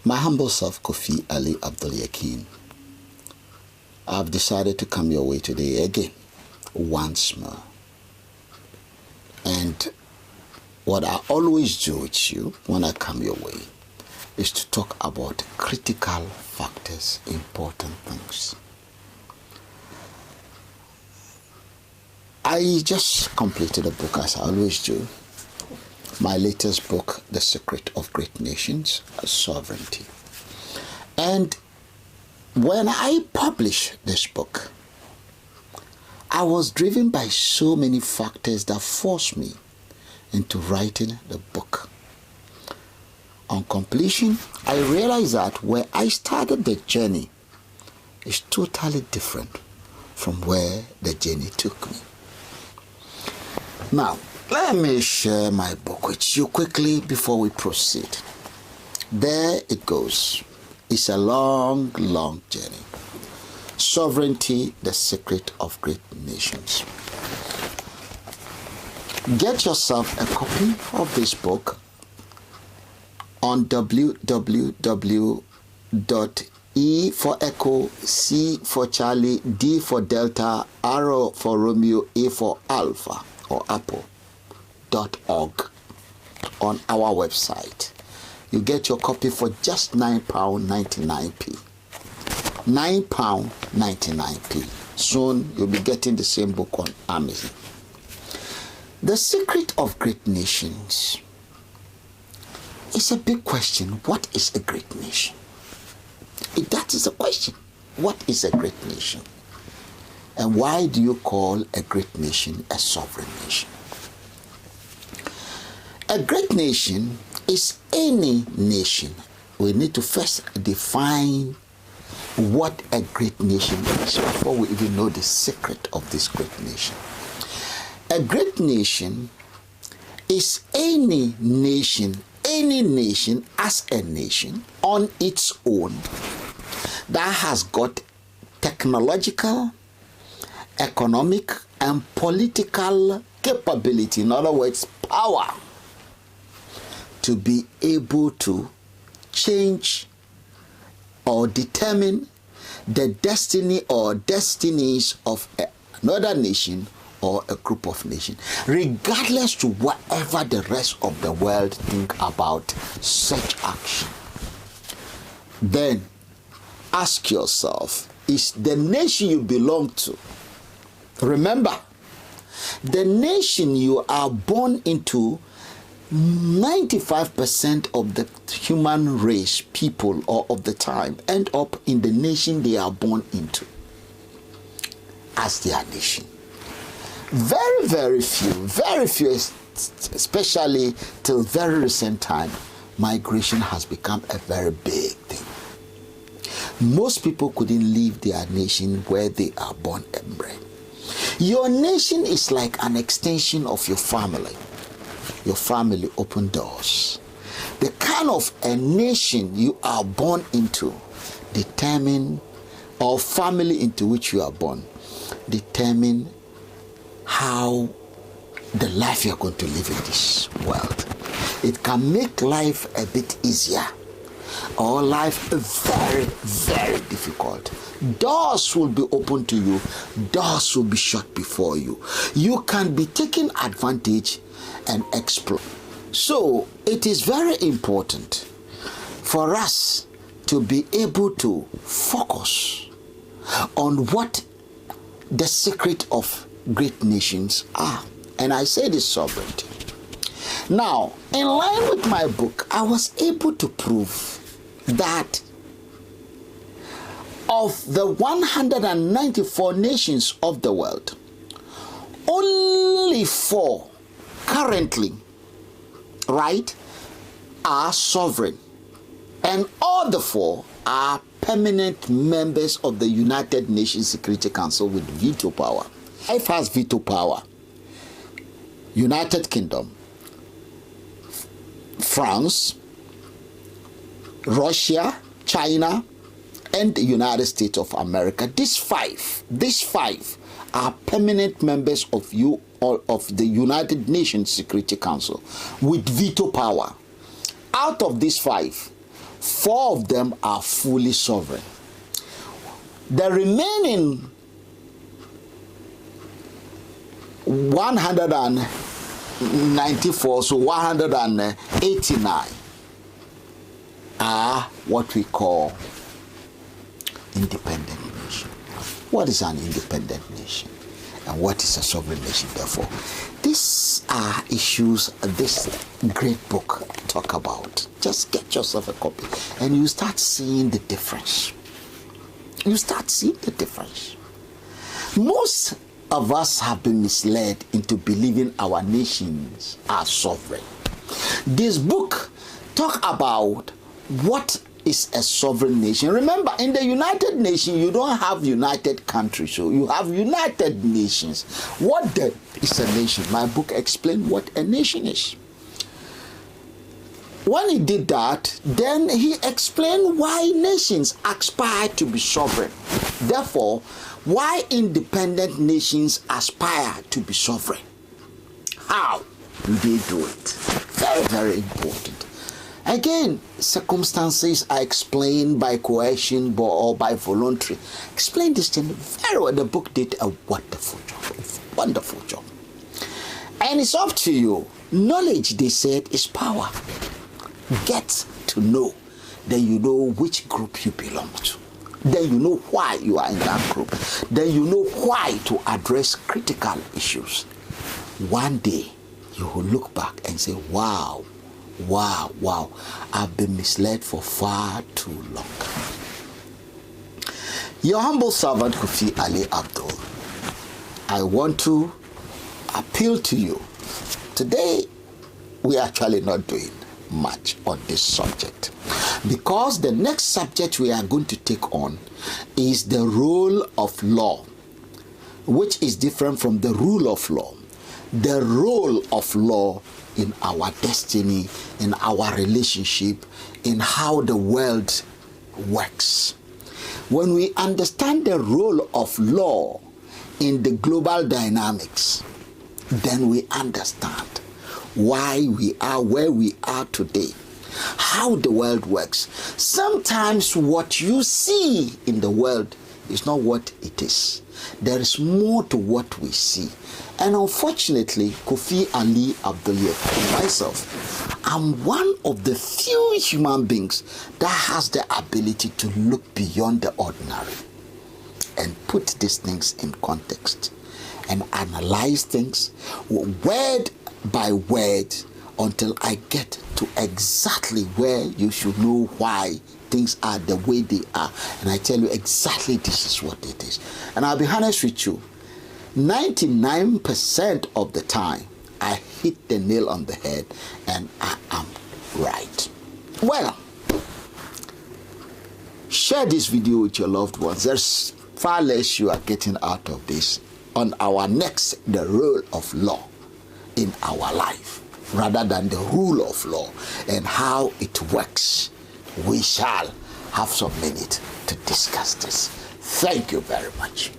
My humble self, Kofi Ali Abdul-Yekin, I've decided to come your way today again, once more. And what I always do with you when I come your way is to talk about critical factors, important things. I just completed a book, as I always do. My latest book, The Secret of Great Nations, Sovereignty. And when I published this book, I was driven by so many factors that forced me into writing the book. On completion, I realized that where I started the journey is totally different from where the journey took me. Now, let me share my book with you quickly before we proceed. There it goes. It's a long, long journey. Sovereignty, the Secret of Great Nations. Get yourself a copy of this book on www.E for Echo, C for Charlie, D for Delta, R for Romeo, A for Alpha or Apple.org on our website. You get your copy for just £9.99p. £9.99p. Soon you'll be getting the same book on Amazon. The Secret of Great Nations is a big question. What is a great nation? That is a question. What is a great nation? And why do you call a great nation a sovereign nation? A great nation is any nation. We need to first define what a great nation is before we even know the secret of this great nation. A great nation is any nation as a nation on its own that has got technological, economic, and political capability, in other words, power, to be able to change or determine the destiny or destinies of another nation or a group of nations, regardless to whatever the rest of the world think about such action. Then ask yourself, is the nation you belong to, remember, the nation you are born into, 95% of the human race, people or of the time, end up in the nation they are born into as their nation. Very, very few, especially till very recent time, migration has become a very big thing. Most people couldn't leave their nation where they are born and bred. Your nation is like an extension of your family. Your family open doors. The kind of a nation you are born into determine, or family into which you are born, determine how the life you're going to live in this world. It can make life a bit easier or life very, very difficult. Doors will be open to you. Doors will be shut before you. You can be taken advantage and explore. So it is very important for us to be able to focus on what the secret of great nations are. And I say this sovereignty. Now, in line with my book, I was able to prove that of the 194 nations of the world, only 4 currently, right, are sovereign, and all the 4 are permanent members of the United Nations Security Council with veto power. 5 has veto power: United Kingdom, France, Russia, China, and the United States of America. These five are permanent members of the United Nations Security Council with veto power. Out of these 5, 4 of them are fully sovereign. The remaining 194, so 189 are what we call independent nation. What is an independent nation? And what is a sovereign nation, therefore? These are issues this great book talk about. Just get yourself a copy and you start seeing the difference. You start seeing the difference. Most of us have been misled into believing our nations are sovereign. This book talk about what is a sovereign nation. Remember, in the United Nations, you don't have united countries, so you have United Nations. What then is a nation? My book explained what a nation is. When he did that, then he explained why nations aspire to be sovereign. Therefore, why independent nations aspire to be sovereign. How do they do it? Very, very important. Again, circumstances are explained by coercion or by voluntary. Explain this thing very well. The book did a wonderful job. Wonderful job. And it's up to you. Knowledge, they said, is power. Get to know. Then you know which group you belong to. Then you know why you are in that group. Then you know why to address critical issues. One day, you will look back and say, wow, I've been misled for far too long. Your humble servant, Kofi Ali Abdul, I want to appeal to you. Today, we are actually not doing much on this subject because the next subject we are going to take on is the role of law, which is different from the rule of law. The role of law in our destiny, in our relationship, in how the world works. When we understand the role of law in the global dynamics, then we understand why we are where we are today, how the world works. Sometimes what you see in the world is not what it is. There is more to what we see. And unfortunately, Kofi Ali Abdul-Yekin, myself, I'm one of the few human beings that has the ability to look beyond the ordinary and put these things in context and analyze things word by word until I get to exactly where you should know why things are the way they are. And I tell you exactly this is what it is. And I'll be honest with you, 99% of the time, I hit the nail on the head and I am right. Well, share this video with your loved ones. There's far less you are getting out of this on our next, the role of law in our life, rather than the rule of law and how it works. We shall have some minute to discuss this. Thank you very much.